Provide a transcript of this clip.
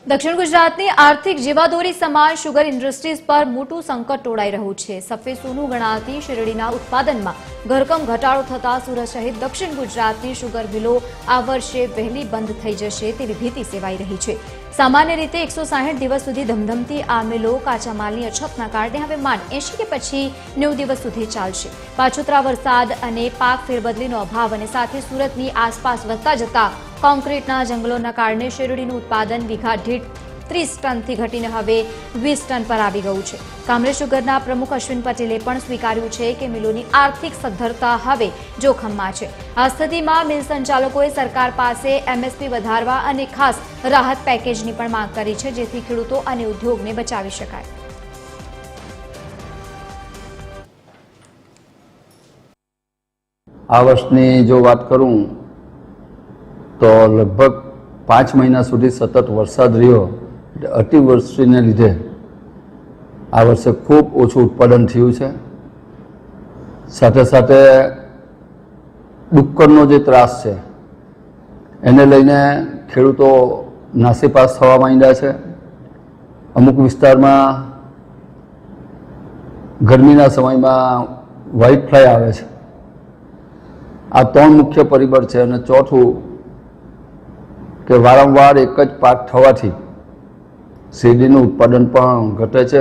દક્ષિણ ગુજરાતની આર્થિક જીવાદોરી સમાન શુગર ઇન્ડસ્ટ્રીઝ પર મોટું સંકટ ટોળાઈ રહ્યું છે। સફેદ સોનું ગણાતી શેરડીના ઉત્પાદનમાં ઘરકમ ઘટાડો થતા સુરત સહિત દક્ષિણ ગુજરાતની શુગર મિલો આ વર્ષે વહેલી બંધ થઈ જશે તેવી ભીતિ સેવાઈ રહી છે। સામાન્ય રીતે 160 દિવસ સુધી ધમધમતી આ મિલો કાચા માલની અછતના કારણે હવે માંડ 80 કે પછી 90 દિવસ સુધી ચાલશે। પાછોતરા વરસાદ અને પાક ફેરબદલીનો અભાવ અને સાથે સુરતની આસપાસ વધતા જતા કોન્ક્રીટના જંગલોના કારણે શેરડીનું ઉત્પાદન વીઘા દીઠ 30 ટનથી ઘટીને હવે 20 ટન પર આવી ગયું છે। કામરેજ શુગરના પ્રમુખ અશ્વિન પટેલે પણ સ્વીકાર્યું છે કે મિલોની આર્થિક સદ્ધરતા હવે જોખમમાં છે। આ સ્થિતિમાં મિલ સંચાલકોએ સરકાર પાસે એમએસપી વધારવા અને ખાસ રાહત પેકેજની પણ માંગ કરી છે, જેથી ખેડૂતો અને ઉદ્યોગને બચાવી શકાય। આ વર્ષની જો વાત કરું તો લગભગ 5 મહિના સુધી સતત વરસાદ રહ્યો, અતિવૃષ્ટિને લીધે આ વર્ષે ખૂબ ઓછું ઉત્પાદન થયું છે। સાથે સાથે ડુક્કરનો જે ત્રાસ છે એને લઈને ખેડૂતો નાસીપાસ થવા માંડ્યા છે। અમુક વિસ્તારમાં ગરમીના સમયમાં વ્હાઇટ ફ્લાય આવે છે। આ 3 મુખ્ય પરિબળ છે। અને ચોથું કે વારંવાર એક જ પાક થવાથી શેરડીનું ઉત્પાદન પણ ઘટે છે।